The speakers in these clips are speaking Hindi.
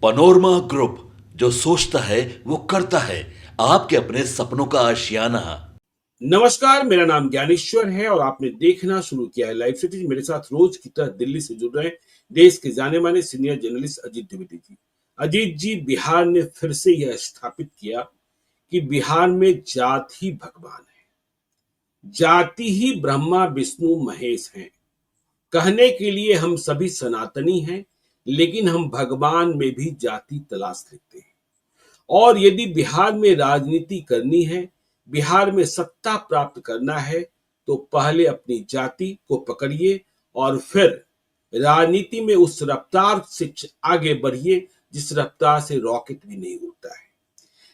पनोरमा ग्रुप, जो सोचता है वो करता है। आपके अपने सपनों का आशियाना। नमस्कार, मेरा नाम ज्ञानेश्वर है और आपने देखना शुरू किया है लाइव सिटी। मेरे साथ रोज की तरह दिल्ली से जुड़ रहे हैं देश के जाने माने सीनियर जर्नलिस्ट अजीत द्विवेदी जी। अजीत जी, बिहार ने फिर से यह स्थापित किया कि बिहार में जात ही भगवान है, जाति ही ब्रह्मा विष्णु महेश हैं। कहने के लिए हम सभी सनातनी हैं, लेकिन हम भगवान में भी जाति तलाश लेते हैं। और यदि बिहार में राजनीति करनी है, बिहार में सत्ता प्राप्त करना है, तो पहले अपनी जाति को पकड़िए और फिर राजनीति में उस रफ्तार से आगे बढ़िए जिस रफ्तार से रॉकेट भी नहीं उड़ता है।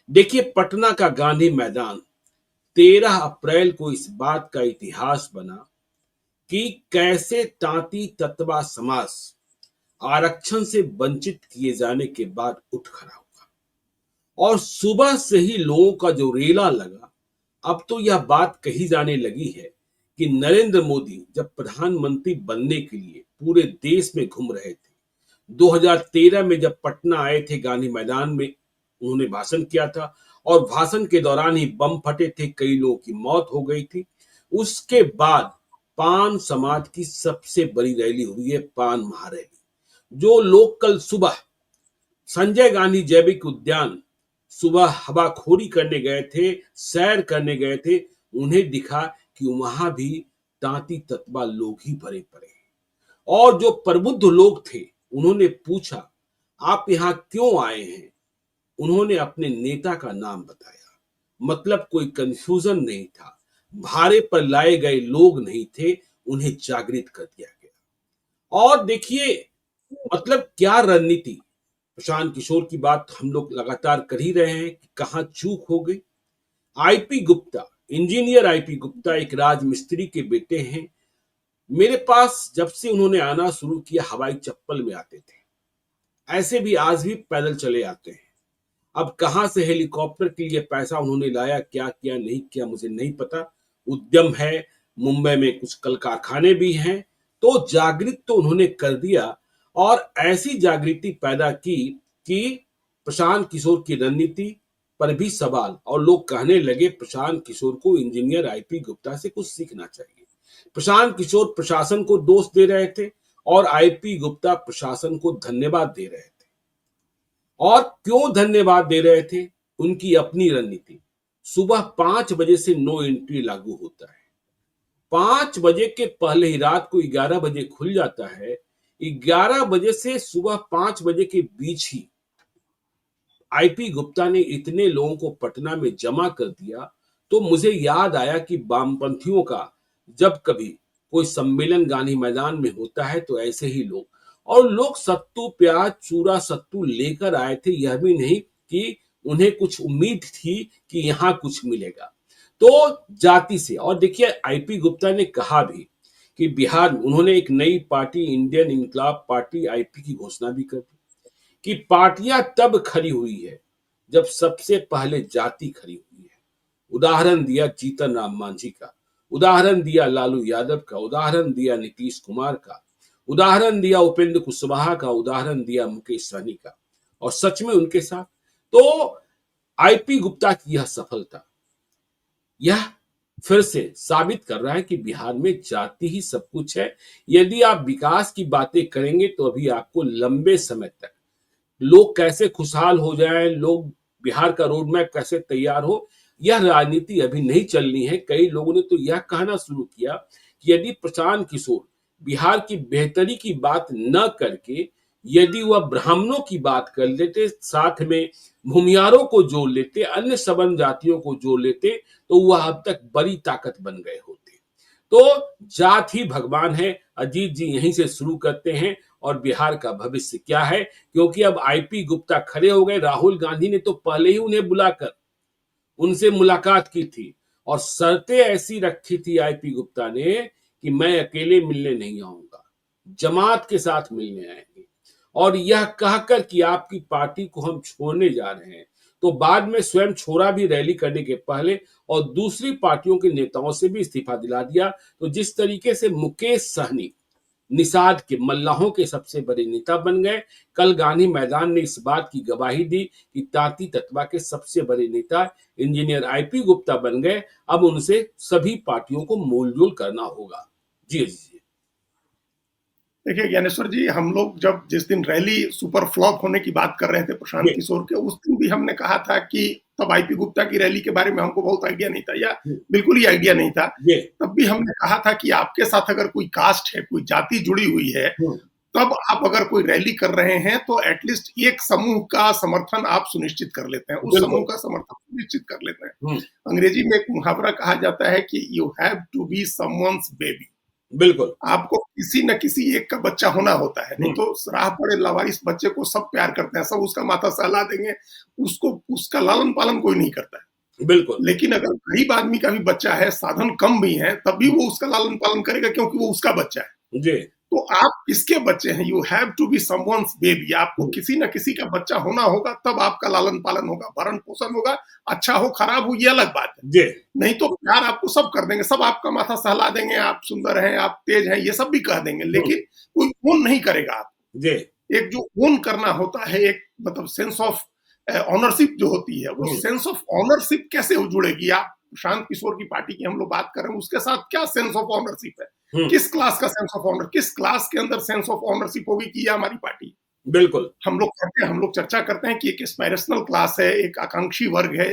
देखिए, पटना का गांधी मैदान 13 अप्रैल को इस बात का इतिहास बना कि कैसे तांती तत्वा समाज आरक्षण से वंचित किए जाने के बाद उठ खड़ा हुआ और सुबह से ही लोगों का जो रेला लगा। अब तो यह बात कही जाने लगी है कि नरेंद्र मोदी जब प्रधानमंत्री बनने के लिए पूरे देश में घूम रहे थे, 2013 में जब पटना आए थे, गांधी मैदान में उन्होंने भाषण किया था और भाषण के दौरान ही बम फटे थे, कई लोगों की मौत हो गई थी। उसके बाद पान समाज की सबसे बड़ी रैली हुई है, पान महारैली। जो लोग कल सुबह संजय गांधी जैविक उद्यान सुबह हवाखोरी करने गए थे, सैर करने गए थे, उन्हें दिखा कि वहां भी तांती ततवा लोग ही भरे पड़े हैं। और जो प्रबुद्ध लोग थे, उन्होंने पूछा, आप यहाँ क्यों आए हैं? उन्होंने अपने नेता का नाम बताया। मतलब कोई कंफ्यूजन नहीं था, भारे पर लाए गए लोग नहीं थे, उन्हें जागृत कर दिया गया। और देखिए, मतलब क्या रणनीति। प्रशांत किशोर की बात हम लोग लगातार कर ही रहे हैं कि कहां चूक हो गई। IP Gupta, engineer IP Gupta एक राजमिस्त्री के बेटे हैं। मेरे पास जब से उन्होंने आना शुरू किया, हवाई चप्पल में आते थे, ऐसे भी आज भी पैदल चले आते हैं। अब कहां से हेलीकॉप्टर के लिए पैसा उन्होंने लाया, क्या किया नहीं किया मुझे नहीं पता। उद्यम है, मुंबई में कुछ कल कारखाने भी हैं, तो जागृत तो उन्होंने कर दिया। और ऐसी जागृति पैदा की कि प्रशांत किशोर की रणनीति पर भी सवाल, और लोग कहने लगे प्रशांत किशोर को इंजीनियर आईपी गुप्ता से कुछ सीखना चाहिए। प्रशांत किशोर प्रशासन को दोष दे रहे थे और आईपी गुप्ता प्रशासन को धन्यवाद दे रहे थे। और क्यों धन्यवाद दे रहे थे? उनकी अपनी रणनीति। सुबह 5 बजे से नो एंट्री लागू होता है। 5 बजे के पहले ही रात को 11 बजे खुल जाता है। 11 बजे से सुबह 5 बजे के बीच ही आईपी गुप्ता ने इतने लोगों को पटना में जमा कर दिया। तो मुझे याद आया कि वामपंथियों का जब कभी कोई सम्मेलन गांधी मैदान में होता है, तो ऐसे ही लोग, और लोग सत्तू प्याज चूरा सत्तू लेकर आए थे, यह भी नहीं कि उन्हें कुछ उम्मीद थी कि यहां कुछ मिलेगा। तो जाति से, और देखिए आईपी गुप्ता ने कहा भी कि बिहार, उन्होंने एक नई पार्टी इंडियन इनकलाब पार्टी आईपी की घोषणा भी कर दी कि पार्टियां तब खड़ी हुई है जब सबसे पहले जाति खड़ी हुई है। उदाहरण दिया जीतन राम मांझी का, उदाहरण दिया लालू यादव का, उदाहरण दिया नीतीश कुमार का, उदाहरण दिया उपेंद्र कुशवाहा का, उदाहरण दिया मुकेश सहनी का, और सच में उनके साथ। तो आईपी गुप्ता की यह सफलता, यह फिर से साबित कर रहा है कि बिहार में जाति ही सब कुछ है। यदि आप विकास की बातें करेंगे तो अभी आपको लंबे समय तक लोग कैसे खुशहाल हो जाएं, लोग बिहार का रोड मैप कैसे तैयार हो, यह राजनीति अभी नहीं चलनी है। कई लोगों ने तो यह कहना शुरू किया कि यदि प्रशांत किशोर बिहार की बेहतरी की बात न करके यदि वह ब्राह्मणों की बात कर लेते, साथ में भूमियारों को जोड़ लेते, अन्य सवर्ण जातियों को जोड़ लेते, तो वह अब तक बड़ी ताकत बन गए होते। तो जात ही भगवान है। अजीत जी, यहीं से शुरू करते हैं। और बिहार का भविष्य क्या है, क्योंकि अब आईपी गुप्ता खड़े हो गए। राहुल गांधी ने तो पहले ही उन्हें बुलाकर उनसे मुलाकात की थी और शर्तें ऐसी रखी थी आईपी गुप्ता ने कि मैं अकेले मिलने नहीं आऊंगा, जमात के साथ मिलने आएंगे। और यह कहकर कि आपकी पार्टी को हम छोड़ने जा रहे हैं, तो बाद में स्वयं छोड़ा भी रैली करने के पहले, और दूसरी पार्टियों के नेताओं से भी इस्तीफा दिला दिया। तो जिस तरीके से मुकेश सहनी निषाद के मल्लाहों के सबसे बड़े नेता बन गए। कल गांधी मैदान ने इस बात की गवाही दी कि तांती तत्वा के सबसे बड़े नेता इंजीनियर आईपी गुप्ता बन गए। अब उनसे सभी पार्टियों को मोलजोल करना होगा। जी जी देखिए ज्ञानेश्वर जी, हम लोग जब जिस दिन रैली सुपर फ्लॉप होने की बात कर रहे थे प्रशांत जी किशोर के, उस दिन भी हमने कहा था कि तब आईपी गुप्ता की रैली के बारे में हमको बहुत आइडिया नहीं था, या बिल्कुल ही आइडिया नहीं था। जी तब भी हमने कहा था कि आपके साथ अगर कोई कास्ट है, कोई जाति जुड़ी हुई है, तब आप अगर कोई रैली कर रहे हैं तो एटलीस्ट एक समूह का समर्थन आप सुनिश्चित कर लेते हैं, उस समूह का समर्थन सुनिश्चित कर लेते हैं। अंग्रेजी में एक मुहावरा कहा जाता है कि you have to be someone's baby. बिल्कुल आपको किसी न किसी एक का बच्चा होना होता है, नहीं तो राह पड़े लावारिस बच्चे को सब प्यार करते हैं, सब उसका माथा सहला देंगे, उसको उसका लालन पालन कोई नहीं करता है। बिल्कुल लेकिन अगर गरीब आदमी का भी बच्चा है, साधन कम भी है, तब भी वो उसका लालन पालन करेगा क्योंकि वो उसका बच्चा है। जी तो आप किसके बच्चे हैं? You have to be someone's baby. आपको किसी न किसी का बच्चा होना होगा, तब आपका लालन पालन होगा, भरण पोषण होगा। अच्छा हो खराब हो ये अलग बात है, जी नहीं तो प्यार आपको सब कर देंगे, सब आपका माथा सहला देंगे, आप सुंदर हैं, आप तेज हैं, ये सब भी कह देंगे, लेकिन कोई ओन नहीं करेगा आप। जी एक जो ओन करना होता है, एक मतलब सेंस ऑफ ऑनरशिप जो होती है, वो सेंस ऑफ ऑनरशिप कैसे जुड़ेगी? आप शांत किशोर की पार्टी की हम लोग बात कर रहे हैं, उसके साथ क्या सेंस ऑफ ऑनरशिप है? किस क्लास का सेंस ऑफ ऑनर, किस क्लास के अंदर सेंस ऑफ ऑनरशिप होगी कि ये हमारी पार्टी? बिल्कुल हम लोग कहते हैं, हम लोग चर्चा करते हैं कि एक एस्पायरेशनल क्लास है, एक आकांक्षी वर्ग है,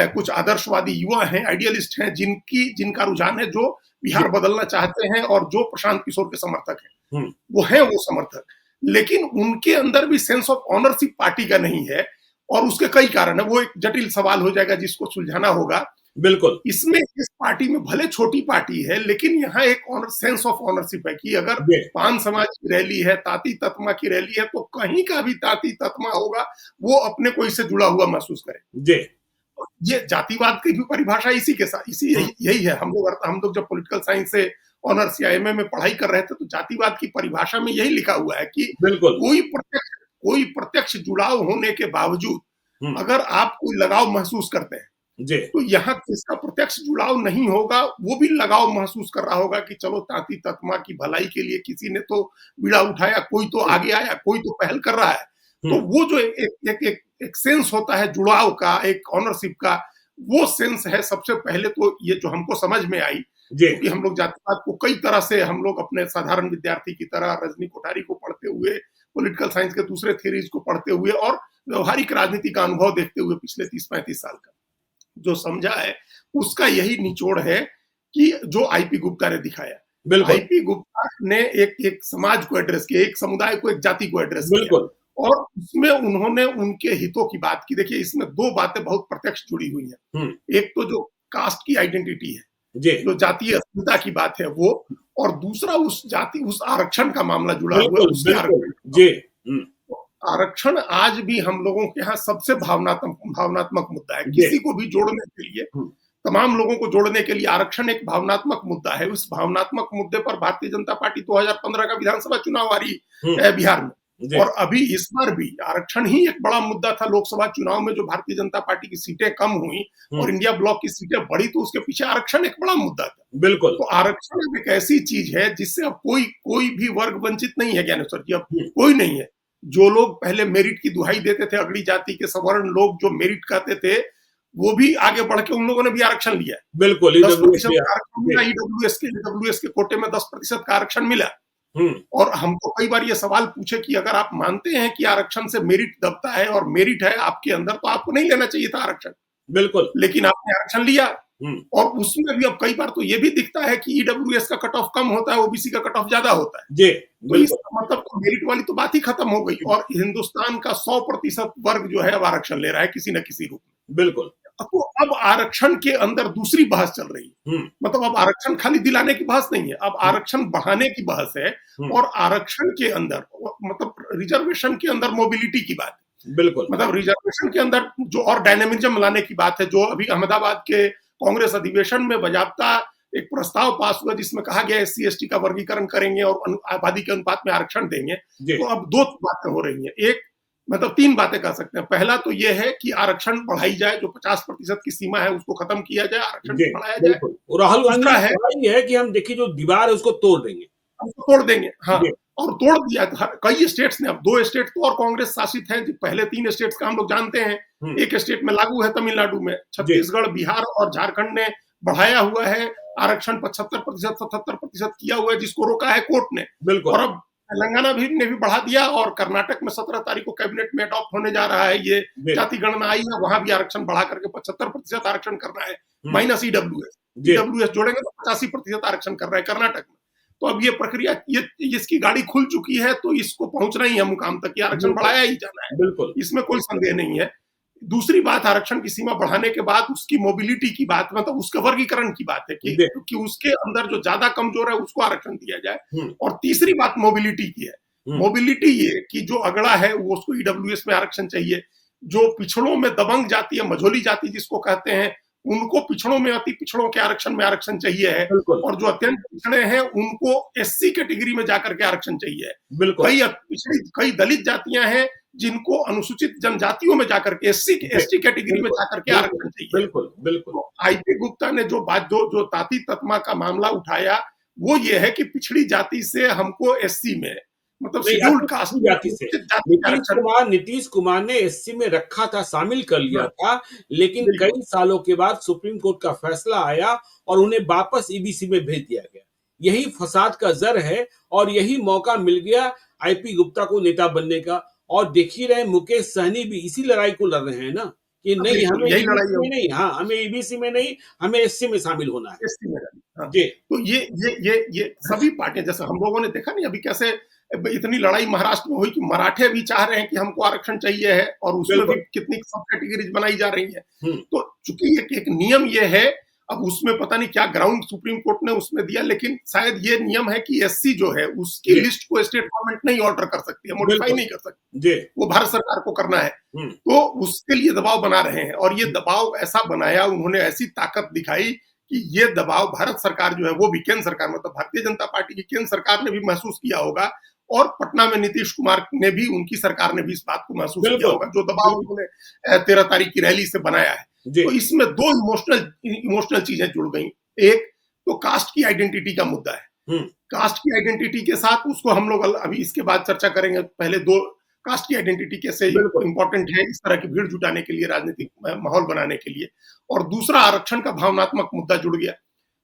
कुछ आदर्शवादी युवा हैं, आइडियलिस्ट हैं, जिनका रुझान है, जो बिहार बदलना चाहते हैं और जो प्रशांत किशोर के समर्थक हैं, वो हैं वो समर्थक। लेकिन उनके अंदर भी सेंस ऑफ ऑनरशिप पार्टी का नहीं है, और उसके कई कारण है। वो एक जटिल सवाल हो जाएगा जिसको सुलझाना होगा। बिल्कुल इसमें इस पार्टी में भले छोटी पार्टी है, लेकिन यहाँ एक ऑनर सेंस ऑफ ऑनरशिप है कि अगर पान समाज की रैली है, तांती तत्मा की रैली है, तो कहीं का भी तांती तत्मा होगा, वो अपने को इससे जुड़ा हुआ महसूस करे। जी ये जातिवाद की भी परिभाषा इसी के साथ यही है। हम लोग जब पॉलिटिकल साइंस से ऑनर्स या एमए में पढ़ाई कर रहे थे, तो जातिवाद की परिभाषा में यही लिखा हुआ है कि बिल्कुल कोई प्रत्यक्ष जुड़ाव होने के बावजूद अगर आप कोई लगाव महसूस करते हैं, जी तो यहाँ किसका प्रत्यक्ष जुड़ाव नहीं होगा, वो भी लगाव महसूस कर रहा होगा कि चलो तांती तत्मा की भलाई के लिए किसी ने तो बीड़ा उठाया, कोई तो आगे आया, कोई तो पहल कर रहा है। तो वो जो एक सेंस होता है जुड़ाव का, एक ऑनरशिप का, वो सेंस है सबसे पहले तो ये जो हमको समझ में आई। क्योंकि हम लोग जातिवाद को कई तरह से, हम लोग अपने साधारण विद्यार्थी की तरह रजनी कोठारी को पढ़ते हुए, पॉलिटिकल साइंस के दूसरे थ्योरीज को पढ़ते हुए और व्यवहारिक राजनीति का अनुभव देखते हुए पिछले 30-35 साल का जो समझा है, उसका यही निचोड़ है कि जो आईपी गुप्ता ने दिखाया। आईपी गुप्ता ने एक समाज को एड्रेस किया, एक समुदाय को, एक जाति को एड्रेस किया, और उसमें उन्होंने उनके हितों की बात की। देखिए, इसमें दो बातें बहुत प्रत्यक्ष जुड़ी हुई हैं। एक तो जो कास्ट की आइडेंटिटी है, जो जातीय अस्मिता की बात है वो, और दूसरा उस आरक्षण का मामला जुड़ा हुआ है। आरक्षण आज भी हम लोगों के यहाँ सबसे भावनात्मक मुद्दा है। किसी को भी जोड़ने के लिए, तमाम लोगों को जोड़ने के लिए आरक्षण एक भावनात्मक मुद्दा है। उस भावनात्मक मुद्दे पर भारतीय जनता पार्टी 2015 का विधानसभा चुनाव आ रही है बिहार में, और अभी इस बार भी आरक्षण ही एक बड़ा मुद्दा था। लोकसभा चुनाव में जो भारतीय जनता पार्टी की सीटें कम हुई और इंडिया ब्लॉक की सीटें बढ़ी, तो उसके पीछे आरक्षण एक बड़ा मुद्दा था। बिल्कुल। तो आरक्षण एक ऐसी चीज है जिससे अब कोई भी वर्ग वंचित नहीं है ज्ञानेश्वर जी, अब कोई नहीं है। जो लोग पहले मेरिट की दुहाई देते थे, अगली जाति के सवर्ण लोग जो मेरिट कहते थे, वो भी आगे बढ़ के उन लोगों ने भी आरक्षण लिया। बिल्कुल, 10% आरक्षण मिला ईडब्ल्यूएस के कोटे में 10% का आरक्षण मिला। और हमको कई बार ये सवाल पूछे कि अगर आप मानते हैं कि आरक्षण से मेरिट दबता है और मेरिट है आपके अंदर, तो आपको नहीं लेना चाहिए था आरक्षण। बिल्कुल, लेकिन आपने आरक्षण लिया, और उसमें भी अब कई बार तो ये भी दिखता है कि ईडब्ल्यूएस का कट ऑफ कम होता है, ओबीसी का कट ऑफ ज्यादा होता है। जी, तो इसका मतलब तो मेरिट वाली तो बात ही खत्म हो गई, और हिंदुस्तान का 100% वर्ग जो है अब आरक्षण ले रहा है किसी न किसी रूप में। बिल्कुल। तो अब आरक्षण के अंदर दूसरी बहस चल रही है। मतलब अब आरक्षण खाली दिलाने की बहस नहीं है, अब आरक्षण बढ़ाने की बहस है, और आरक्षण के अंदर मतलब रिजर्वेशन के अंदर मोबिलिटी की बात है। बिल्कुल, मतलब रिजर्वेशन के अंदर जो और डायनेमिज्म लाने की बात है, जो अभी अहमदाबाद के कांग्रेस अधिवेशन में बाकायदा एक प्रस्ताव पास हुआ जिसमें कहा गया एससी एसटी का वर्गीकरण करेंगे और आबादी के अनुपात में आरक्षण देंगे। तो अब दो बातें हो रही हैं। एक मतलब तीन बातें कर सकते हैं। पहला तो यह है कि आरक्षण बढ़ाई जाए, जो 50% की सीमा है उसको खत्म किया जाए, आरक्षण बढ़ाया जाए। राहुल गांधी है कि हम देखिए जो दीवार है उसको तोड़ देंगे। उसको तोड़ देंगे। हाँ, जी, और तोड़ दिया था कई स्टेट्स ने। अब 2 स्टेट तो और कांग्रेस शासित हैं, जो पहले 3 स्टेट्स का हम लोग जानते हैं। हुँ, एक स्टेट में लागू है तमिलनाडु में, जी, छत्तीसगढ़, बिहार और झारखंड ने बढ़ाया हुआ है आरक्षण 75%, 77% किया हुआ है, जिसको रोका है कोर्ट ने। बिल्कुल, और अब तेलंगाना भी ने भी बढ़ा दिया, और कर्नाटक में 17 तारीख को कैबिनेट में अडॉप्ट होने जा रहा है ये जी, जाति गणना आई है, वहां भी आरक्षण बढ़ा करके 75% आरक्षण करना है, हुँ, माइनस ईडब्ल्यूएस। जी, ईडब्ल्यूएस जोड़ेंगे तो 85% आरक्षण कर रहे हैं कर्नाटक में। तो अब ये प्रक्रिया, ये इसकी गाड़ी खुल चुकी है, तो इसको पहुंचना ही है मुकाम तक, ये आरक्षण बिल्कुल, बढ़ाया ही जाना है, बिल्कुल, इसमें कोई संदेह नहीं है। दूसरी बात, आरक्षण की सीमा बढ़ाने के बाद उसकी मोबिलिटी की बात, मतलब उसके वर्गीकरण की बात है जी, कि उसके अंदर जो ज्यादा कमजोर है उसको आरक्षण दिया जाए। हुँ, और तीसरी बात मोबिलिटी की है। हुँ, मोबिलिटी ये कि जो अगड़ा है वो, उसको ईडब्ल्यूएस में आरक्षण चाहिए। जो पिछड़ों में दबंग जाति है, मझोली जाति जिसको कहते हैं, उनको पिछड़ों में, अति पिछड़ों के आरक्षण में आरक्षण चाहिए है। बिल्कुल, और जो अत्यंत पिछड़े हैं उनको एससी कैटेगरी में जाकर के आरक्षण चाहिए है। बिल्कुल, कई दलित जातियां हैं जिनको अनुसूचित जनजातियों में जाकर के, एससी जी, एसटी कैटेगरी में बिल्कुल, जाकर के बिल्कुल, आरक्षण चाहिए है। बिल्कुल, बिल्कुल, तो आईपी गुप्ता ने जो बात, जो ताती ततमा का मामला उठाया, वो ये है कि पिछड़ी जाति से हमको एससी में, मतलब नहीं, शेड्यूल्ड अति कास्ट पिछड़ी में जाति से। अनुसूचित जाति का आरक्षण। नीतीश कुमार ने एससी में रखा था, शामिल कर लिया हाँ, था, लेकिन बिल्कुल। कई सालों के बाद सुप्रीम कोर्ट का फैसला आया और उन्हें वापस ईबीसी में भेज दिया गया। यही फसाद का जड़ है और यही मौका मिल गया आईपी गुप्ता को नेता बनने का। और देख ही रहे मुकेश सहनी भी इसी लड़ाई को लड़ रहे हैं ना, कि हाँ, नहीं बिल्कुल हमें यही लड़ाई ईबीसी है में नहीं, हाँ, हमें ईबीसी में नहीं, हमें एससी में शामिल होना है। एससी में डाली। हाँ, जी, तो ये सभी पार्टियां, जैसे हम लोगों ने देखा नहीं अभी कैसे इतनी लड़ाई महाराष्ट्र में हुई कि मराठे भी चाह रहे हैं कि हमको आरक्षण चाहिए है, और उसमें भी बिल्कुल। कितनी सब कैटेगरीज बनाई जा रही है। हुँ, तो चूंकि एक नियम ये है, अब उसमें पता नहीं क्या ग्राउंड सुप्रीम कोर्ट ने उसमें दिया, लेकिन शायद ये नियम है कि एससी जो है उसकी जी, लिस्ट को स्टेट गवर्नमेंट नहीं ऑल्टर कर सकती है, मॉडिफाई बिल्कुल। नहीं कर सकती, जी, वो भारत सरकार को करना है। हुँ, तो उसके लिए दबाव बना रहे हैं, और ये दबाव ऐसा बनाया, उन्होंने ऐसी ताकत दिखाई कि ये दबाव भारत सरकार जो है, वो भी केंद्र सरकार, मतलब भारतीय जनता पार्टी की केंद्र सरकार ने भी महसूस किया होगा, और पटना में नीतीश कुमार ने भी, उनकी सरकार ने भी इस बात को महसूस किया बिल्कुल, होगा, जो दबाव उन्होंने 13 तारीख की रैली से बनाया है। जी, तो इसमें दो इमोशनल चीजें जुड़ गई। एक तो कास्ट की आइडेंटिटी का मुद्दा है। हुँ, कास्ट की आइडेंटिटी के साथ उसको हम लोग अभी इसके बाद चर्चा करेंगे। पहले दो, कास्ट की आइडेंटिटी कैसे बिल्कुल। इंपॉर्टेंट है इस तरह की भीड़ जुटाने के लिए, राजनीतिक माहौल बनाने के लिए, और दूसरा आरक्षण का भावनात्मक मुद्दा जुड़ गया।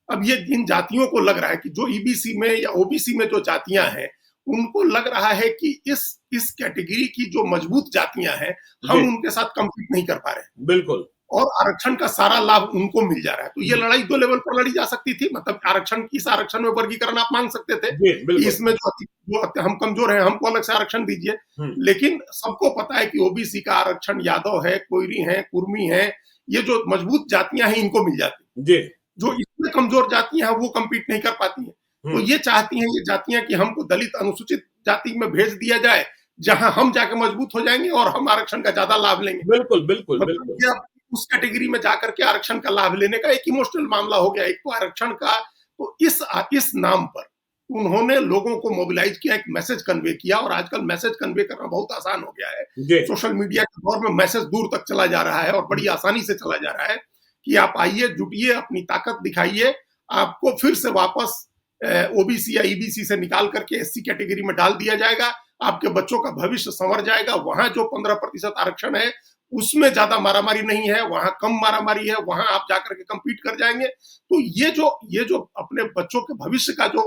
अब ये इन जातियों को लग रहा है कि जो ईबीसी में या ओबीसी में जो जातियां हैं, उनको लग रहा है कि इस कैटेगरी की जो मजबूत जातियां हैं, हम जी, उनके साथ कम्पीट नहीं कर पा रहे हैं, बिल्कुल। और आरक्षण का सारा लाभ उनको मिल जा रहा है। तो ये हुँ, लड़ाई दो लेवल पर लड़ी जा सकती थी, मतलब इस आरक्षण में वर्गीकरण आप मांग सकते थे जी, कि बिल्कुल। इसमें हम कमजोर हैं, हमको अलग से आरक्षण दीजिए। हुँ, लेकिन सबको पता है कि ओबीसी का आरक्षण यादव है, कोयरी है, कुर्मी है, ये जो मजबूत जातियां हैं, इनको मिल जाती है। जी, जो इसमें कमजोर जातियां हैं वो कम्पीट नहीं कर पाती हैं। तो हुँ, ये चाहती हैं ये जातियां कि हमको दलित अनुसूचित जाति में भेज दिया जाए, जहां हम जाके मजबूत हो जाएंगे और हम आरक्षण का ज्यादा लाभ लेंगे। बिल्कुल, बिल्कुल, मतलब बिल्कुल। ये अब उस कैटेगरी में जाकर के आरक्षण का लाभ लेने का एक इमोशनल मामला हो गया। एक तो आरक्षण का, तो इस नाम पर उन्होंने लोगों को मोबिलाइज किया, एक मैसेज कन्वे किया, और आजकल मैसेज कन्वे करना बहुत आसान हो गया है। जी, सोशल मीडिया के दौर में मैसेज दूर तक चला जा रहा है, और बड़ी आसानी से चला जा रहा है कि आप आइए, जुटिए, अपनी ताकत दिखाइए, आपको फिर से वापस ओबीसी या ईबीसी से निकाल करके एससी कैटेगरी में डाल दिया जाएगा, आपके बच्चों का भविष्य संवर जाएगा। वहां जो 15% आरक्षण है उसमें ज्यादा मारामारी नहीं है, वहां कम मारामारी है, वहां आप जाकर के कम्पीट कर जाएंगे। तो ये जो अपने बच्चों के भविष्य का जो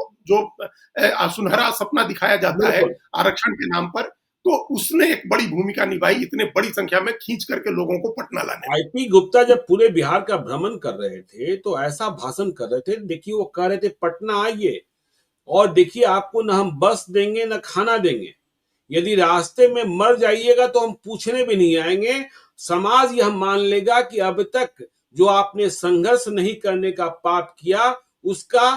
सुनहरा सपना दिखाया जाता है बिल्कुल। आरक्षण के नाम पर, तो उसने एक बड़ी भूमिका निभाई, इतने बड़ी संख्या में खींच करके लोगों को पटना लाने में। आईपी गुप्ता जब पूरे बिहार का भ्रमण कर रहे थे, तो ऐसा भाषण कर रहे थे, देखिए वो कह रहे थे पटना आइए और देखिए आपको ना हम बस देंगे ना खाना देंगे। यदि रास्ते में मर जाइएगा तो हम पूछने भी नहीं आएंगे। समाज यह मान लेगा कि अब तक जो आपने संघर्ष नहीं करने का पाप किया, उसका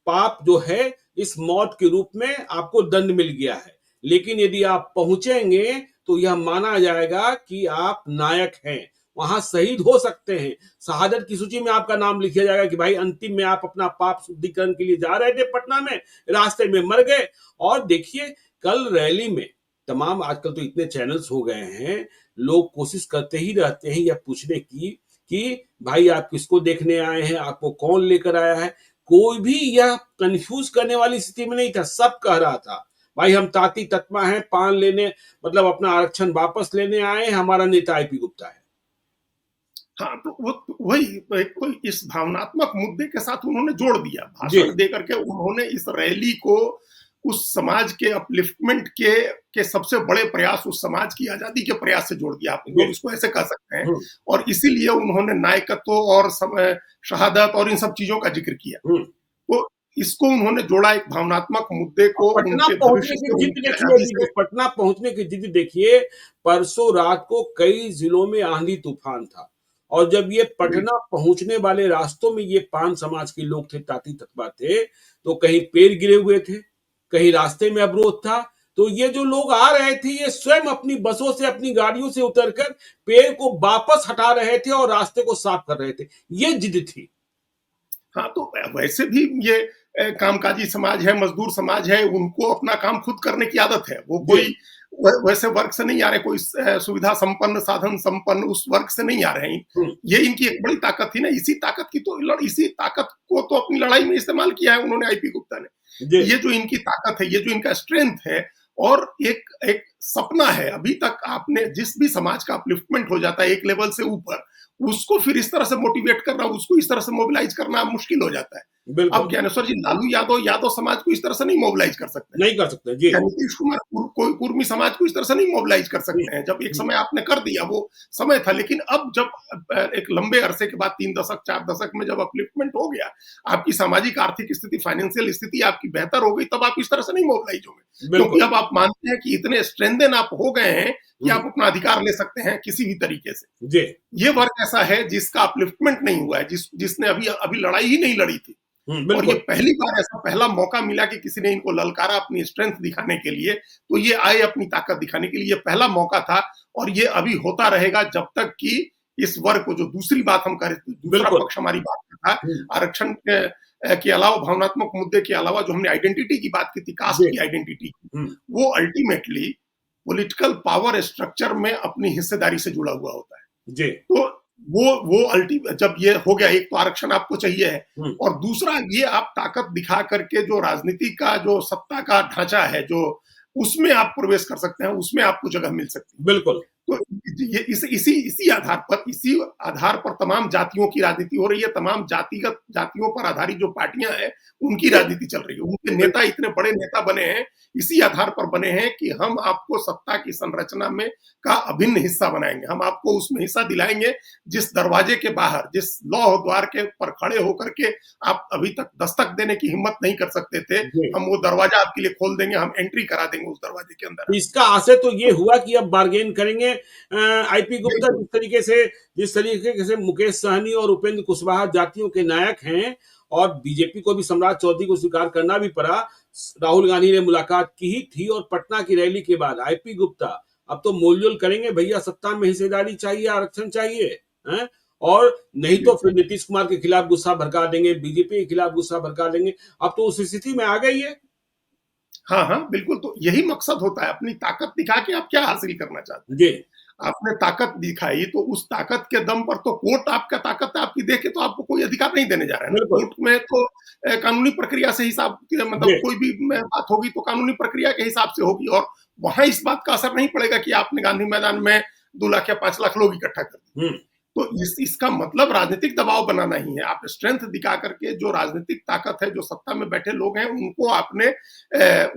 पाप जो है इस मौत के रूप में आपको दंड मिल गया है। लेकिन यदि आप पहुंचेंगे तो यह माना जाएगा कि आप नायक हैं, वहां शहीद हो सकते हैं, शहादत की सूची में आपका नाम लिखा जाएगा कि भाई अंतिम में आप अपना पाप शुद्धिकरण के लिए जा रहे थे पटना में, रास्ते में मर गए। और देखिए कल रैली में तमाम, आजकल तो इतने चैनल्स हो गए हैं, लोग कोशिश करते ही रहते हैं यह पूछने की कि भाई आप किसको देखने आए हैं, आपको कौन लेकर आया है। कोई भी यह कंफ्यूज करने वाली स्थिति में नहीं था। सब कह रहा था भाई हम ताती ततमा हैं, पान लेने मतलब अपना आरक्षण वापस लेने आए हैं, हमारा नेता आईपी गुप्ता है। हाँ, तो वो वही एक तो इस भावनात्मक मुद्दे के साथ उन्होंने जोड़ दिया। जी। भाषण देकर के उन्होंने इस रैली को उस समाज के अपलिफ्टमेंट के सबसे बड़े प्रयास, उस समाज की आजादी के प्रयास से जोड़ दिया। आप जी। लोग इसको ऐसे कह सकते हैं। हुँ, और इसीलिए उन्होंने नायकत्व और शहादत और इन सब चीजों का जिक्र किया। हुँ। तो इसको उन्होंने जोड़ा एक भावनात्मक मुद्दे को पटना उनके पहुंचने भविष्य की से, जिद उनकी देखिए आजादी दीदी, से। पटना पहुंचने की जिद देखिए। परसों रात को कई जिलों में आंधी तूफान था और जब ये पटना पहुंचने वाले रास्तों में ये पान समाज के लोग थे, ताती ततबा थे, तो कहीं पेड़ गिरे हुए थे, कहीं रास्ते में अवरोध था। तो ये जो लोग आ रहे थे ये स्वयं अपनी बसों से, अपनी गाड़ियों से उतरकर पेड़ को वापस हटा रहे थे और रास्ते को साफ कर रहे थे। ये जिद थी। हाँ, तो वैसे भी ये कामकाजी समाज है, मजदूर समाज है, उनको अपना काम खुद करने की आदत है। वो कोई वैसे वर्ग से नहीं आ रहे, कोई सुविधा संपन्न, साधन संपन्न उस वर्ग से नहीं आ रहे हैं। हम्म, ये इनकी एक बड़ी ताकत थी ना। इसी ताकत को तो अपनी लड़ाई में इस्तेमाल किया है उन्होंने, आईपी गुप्ता ने। जी, ये जो इनकी ताकत है, ये जो इनका स्ट्रेंथ है, और एक एक सपना है। अभी तक आपने जिस भी समाज का अपलिफ्टमेंट हो जाता है एक लेवल से ऊपर, उसको फिर इस तरह से मोटिवेट करना, उसको इस तरह से मोबिलाइज करना मुश्किल हो जाता है। अब बिल्कुल ज्ञानेश्वर जी, लालू यादव यादव समाज को इस तरह से नहीं मोबिलाइज कर सकते हैं, नहीं कर सकते। जी, या नीतीश कुमार कोई कुर्मी समाज को इस तरह से नहीं मोबिलाइज कर हम्म, सकते हैं। जब एक हम्म, समय आपने कर दिया, वो समय था। लेकिन अब जब एक लंबे अरसे के बाद, 3 दशक 4 दशक में जब अपलिफ्टमेंट हो गया, आपकी सामाजिक आर्थिक स्थिति, फाइनेंशियल स्थिति आपकी बेहतर हो गई, तब आप इस तरह से नहीं मोबिलाइज होंगे। क्योंकि बिल्कुल। अब आप मानते हैं कि इतने स्ट्रेंथन आप हो गए हैं कि हम्म, आप अपना अधिकार ले सकते हैं किसी भी तरीके से। जी, ये वर्ग ऐसा है जिसका अपलिफ्टमेंट नहीं हुआ है, जिसने अभी अभी लड़ाई ही नहीं लड़ी थी। और ये बिल्कुल पहली बार ऐसा पहला मौका मिला कि किसी ने इनको ललकारा अपनी स्ट्रेंथ दिखाने के लिए, तो ये आए अपनी ताकत दिखाने के लिए। ये पहला मौका था और ये अभी होता रहेगा जब तक कि इस वर्ग को, जो दूसरी बात हम कर, दूसरा बिल्कुल। पक्ष हमारी बात का था, हम्म, आरक्षण के अलावा, भावनात्मक मुद्दे के अलावा, जो हमने आइडेंटिटी की बात की थी, कास्ट जी, की आइडेंटिटी, हम्म, वो अल्टीमेटली पॉलिटिकल पावर स्ट्रक्चर में अपनी हिस्सेदारी से जुड़ा हुआ होता है। जी, तो वो जब ये हो गया, एक तो आरक्षण आपको चाहिए है, हम्म, और दूसरा ये आप ताकत दिखा करके जो राजनीति का, जो सत्ता का ढांचा है, जो उसमें आप प्रवेश कर सकते हैं, उसमें आपको जगह मिल सकती है। बिल्कुल तो ये इसी आधार पर तमाम जातियों की राजनीति हो रही है। तमाम जातियों पर आधारित जो पार्टियां हैं, उनकी राजनीति चल रही है। उनके नेता इतने बड़े नेता बने हैं, इसी आधार पर बने हैं कि हम आपको सत्ता की संरचना में का अभिन्न हिस्सा बनाएंगे। हम आपको उसमें हिस्सा दिलाएंगे जिस दरवाजे के बाहर, जिस लौह द्वार के पर खड़े होकर के आप अभी तक दस्तक देने की हिम्मत नहीं कर सकते थे, जी। हम वो दरवाजा आपके लिए खोल देंगे, हम एंट्री करा देंगे उस दरवाजे के अंदर। इसका आशय तो ये हुआ कि अब बार्गेन करेंगे आईपी गुप्ता। जिस तरीके से मुकेश सहनी और उपेंद्र कुशवाहा जातियों के नायक हैं और बीजेपी को भी सम्राट चौधरी को स्वीकार करना भी पड़ा। राहुल गांधी ने मुलाकात की ही थी और पटना की रैली के बाद आईपी गुप्ता अब तो मोलजोल करेंगे, भैया सत्ता में हिस्सेदारी चाहिए, आरक्षण चाहिए, हैं? और नहीं तो फिर नीतीश कुमार के खिलाफ गुस्सा भड़का देंगे, बीजेपी के खिलाफ गुस्सा भड़का देंगे। अब तो उस स्थिति में आ गई है। हाँ, हाँ, बिल्कुल। तो यही मकसद होता है, अपनी ताकत दिखा के आप क्या हासिल करना चाहते हैं। जी, आपने ताकत दिखाई, तो उस ताकत के दम पर तो कोर्ट आपका ताकत आपकी देख के तो आपको कोई अधिकार नहीं देने जा रहा है ना। बिल्कुल। कोर्ट में तो कानूनी प्रक्रिया से हिसाब, मतलब जी, कोई भी बात होगी तो कानूनी प्रक्रिया के हिसाब से होगी, और वहां इस बात का असर नहीं पड़ेगा कि आपने गांधी मैदान में 2 लाख या 5 लाख लोग इकट्ठा कर दिए। तो इसका मतलब राजनीतिक दबाव बनाना ही है। आप स्ट्रेंथ दिखा करके, जो राजनीतिक ताकत है, जो सत्ता में बैठे लोग हैं, उनको आपने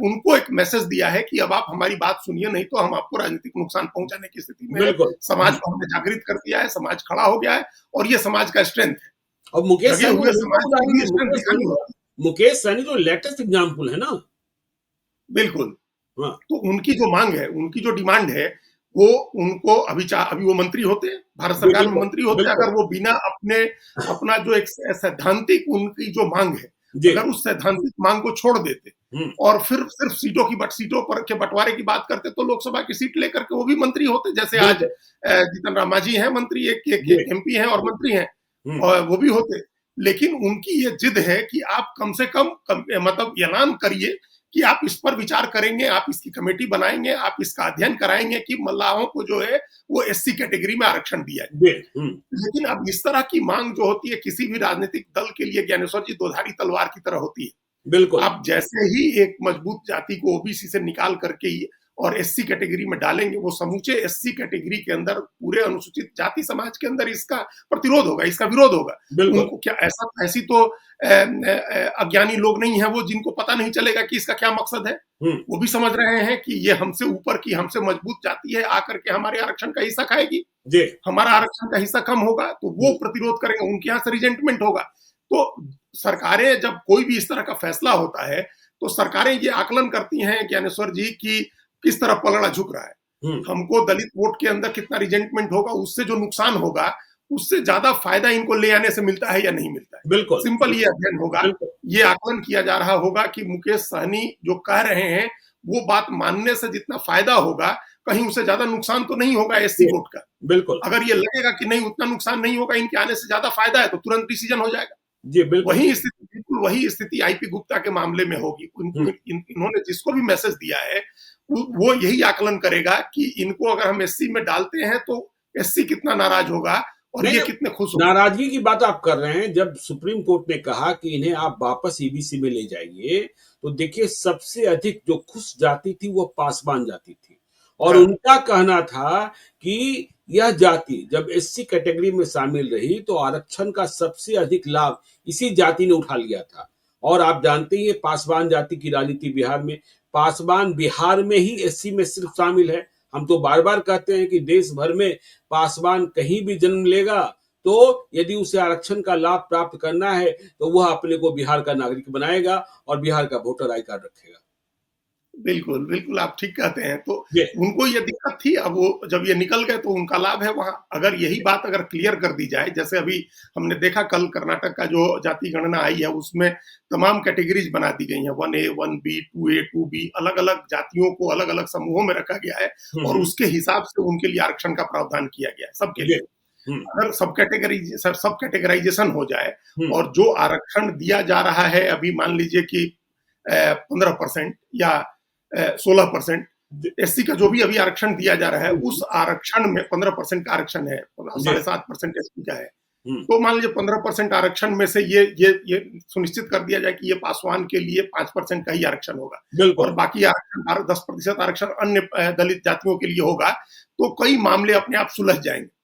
उनको एक मैसेज दिया है कि अब आप हमारी बात सुनिए, नहीं तो हम आपको राजनीतिक नुकसान पहुंचाने की स्थिति में है। बिल्कुल। समाज को हमने जागृत कर दिया है, समाज खड़ा हो गया है, और ये समाज का स्ट्रेंथ है। और मुकेश लगे सहनी हुए वही समाज तो को उदाहरण भी है। स्ट्रेंथ दिखानी होती मुकेश सहनी तो लेटेस्ट एग्जाम्पल है ना। है। बिल्कुल। हाँ, तो उनकी जो मांग है, उनकी जो डिमांड है, वो उनको अभी वो मंत्री होते, भारत जी, सरकार में बिल्कुल मंत्री होते, बिल्कुल। अगर वो बिना अपना जो एक सैद्धांतिक उनकी जो मांग है, जी, अगर उस सैद्धांतिक मांग को छोड़ देते हम्म, और फिर सिर्फ सीटों पर के बंटवारे की बात करते, तो लोकसभा की सीट लेकर के वो भी मंत्री होते। जैसे आज बिल्कुल। जीतन राम मांझी हैं मंत्री, जी, एक एमपी हैं और मंत्री हैं, हम्म, और वो भी होते। लेकिन उनकी ये जिद है कि आप कम से कम मतलब ऐलान करिए कि आप इस पर विचार करेंगे, आप इसकी कमेटी बनाएंगे, आप इसका अध्ययन कराएंगे कि मल्लाहों को जो है वो एससी कैटेगरी में आरक्षण दिया जाए। लेकिन अब इस तरह की मांग जो होती है किसी भी राजनीतिक दल के लिए ज्ञानेश्वर जी दोधारी तलवार की तरह होती है। बिल्कुल। आप जैसे ही एक मजबूत जाति को ओबीसी से निकाल करके ही और एससी कैटेगरी में डालेंगे, वो समूचे एससी कैटेगरी के अंदर पूरे अनुसूचित जाति समाज के अंदर इसका प्रतिरोध होगा, इसका विरोध होगा। उनको क्या ऐसी तो अज्ञानी लोग नहीं है वो जिनको पता नहीं चलेगा कि इसका क्या मकसद है। वो भी समझ रहे हैं कि ये हमसे ऊपर की, हमसे मजबूत जाति है, आकर के हमारे आरक्षण का हिस्सा खाएगी, हमारा आरक्षण का हिस्सा कम होगा, तो वो प्रतिरोध करेंगे, उनके यहाँ से रिजेंटमेंट होगा। तो सरकारें जब कोई भी इस तरह का फैसला होता है तो सरकारें ये आकलन करती हैं ज्ञानेश्वर जी की किस तरह पलड़ा झुक रहा है। हमको दलित वोट के अंदर कितना रिजेंटमेंट होगा, उससे जो नुकसान होगा उससे ज्यादा फायदा इनको ले आने से मिलता है या नहीं मिलता है। बिल्कुल सिंपल ये अध्ययन होगा, ये आकलन किया जा रहा होगा कि मुकेश सहनी जो कह रहे हैं वो बात मानने से जितना फायदा होगा कहीं उससे ज्यादा नुकसान तो नहीं होगा एससी वोट का। बिल्कुल। अगर ये लगेगा कि नहीं उतना नुकसान नहीं होगा, इनके आने से ज्यादा फायदा है, तो तुरंत डिसीजन हो जाएगा। जी बिल्कुल। वही स्थिति आईपी गुप्ता के मामले में होगी। इन्होंने जिसको भी मैसेज दिया है वो यही आकलन करेगा कि इनको अगर हम एससी में डालते हैं तो एससी कितना नाराज होगा और ये कितने खुश होंगे। नाराजगी की बात आप कर रहे हैं। जब सुप्रीम कोर्ट ने कहा कि इन्हें आप वापस ईबीसी में ले जाइए, तो देखिए सबसे अधिक जो खुश जाति थी वो पासवान जाति थी, और उनका कहना था कि यह जाति जब एससी कैटेगरी में शामिल रही तो आरक्षण का सबसे अधिक लाभ इसी जाति ने उठा लिया था। और आप जानते ही पासवान जाति की राजनीति बिहार में, पासवान बिहार में ही एससी में सिर्फ शामिल है। हम तो बार बार कहते हैं कि देश भर में पासवान कहीं भी जन्म लेगा तो यदि उसे आरक्षण का लाभ प्राप्त करना है तो वह अपने को बिहार का नागरिक बनाएगा और बिहार का वोटर आई कार्ड रखेगा। बिल्कुल बिल्कुल, आप ठीक कहते हैं। तो उनको ये दिक्कत थी, अब वो जब ये निकल गए तो उनका लाभ है वहां। अगर यही बात अगर क्लियर कर दी जाए, जैसे अभी हमने देखा कल कर्नाटक का जो जाति गणना आई है उसमें तमाम कैटेगरीज बना दी गई हैं, 1A 1B 2A 2B, अलग अलग जातियों को अलग अलग समूहों में रखा गया है और उसके हिसाब से उनके लिए आरक्षण का प्रावधान किया गया है सबके लिए। अगर सब कैटेगराइजेशन हो जाए और जो आरक्षण दिया जा रहा है, अभी मान लीजिए कि 15% या 16%, एससी का जो भी अभी आरक्षण दिया जा रहा है उस आरक्षण में 15% का आरक्षण है, 7.5% एससी का है। तो मान लीजिए 15% आरक्षण में से ये सुनिश्चित कर दिया जाए कि ये पासवान के लिए 5% का ही आरक्षण होगा और बाकी आरक्षण 10% आरक्षण अन्य दलित जातियों के लिए होगा, तो कई मामले अपने आप सुलझ जाएंगे।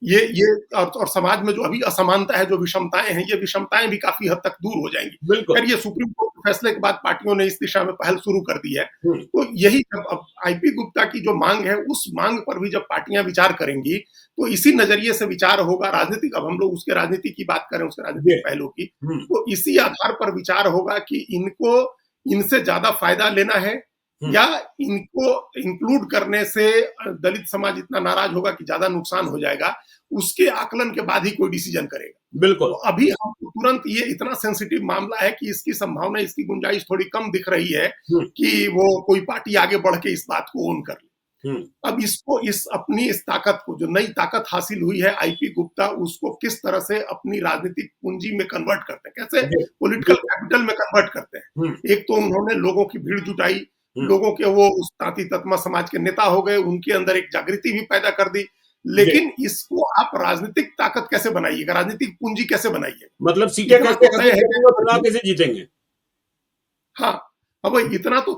ये और समाज में जो अभी असमानता है, जो विषमताएं हैं, ये विषमताएं भी काफी हद तक दूर हो जाएंगी। फिर ये सुप्रीम कोर्ट के फैसले के बाद पार्टियों ने इस दिशा में पहल शुरू कर दी है। तो यही जब अब आईपी गुप्ता की जो मांग है उस मांग पर भी जब पार्टियां विचार करेंगी तो इसी नजरिए से विचार होगा राजनीतिक। अब हम लोग उसके राजनीति की बात करें, उसके राजनीतिक पहलू की, तो इसी आधार पर विचार होगा कि इनको इनसे ज्यादा फायदा लेना है या इनको इंक्लूड करने से दलित समाज इतना नाराज होगा कि ज्यादा नुकसान हो जाएगा। उसके आकलन के बाद ही कोई डिसीजन करेगा। बिल्कुल। तो अभी हमको तुरंत ये इतना सेंसिटिव मामला है कि इसकी संभावना, इसकी गुंजाइश थोड़ी कम दिख रही है कि वो कोई पार्टी आगे बढ़ के इस बात को ओन कर ले। अब इसको इस ताकत को, जो नई ताकत हासिल हुई है आईपी गुप्ता, उसको किस तरह से अपनी राजनीतिक पूंजी में कन्वर्ट करते हैं, कैसे पॉलिटिकल कैपिटल में कन्वर्ट करते हैं। एक तो उन्होंने लोगों की भीड़ जुटाई, लोगों के वो उस तांती तत्मा समाज के नेता हो गए, उनके अंदर एक जागृति भी पैदा कर दी। लेकिन इसको आप राजनीतिक ताकत कैसे बनाइएगा, राजनीतिक पूंजी कैसे बनाइएगा, मतलब सीटें कैसे जीतेंगे। हाँ, अब इतना तो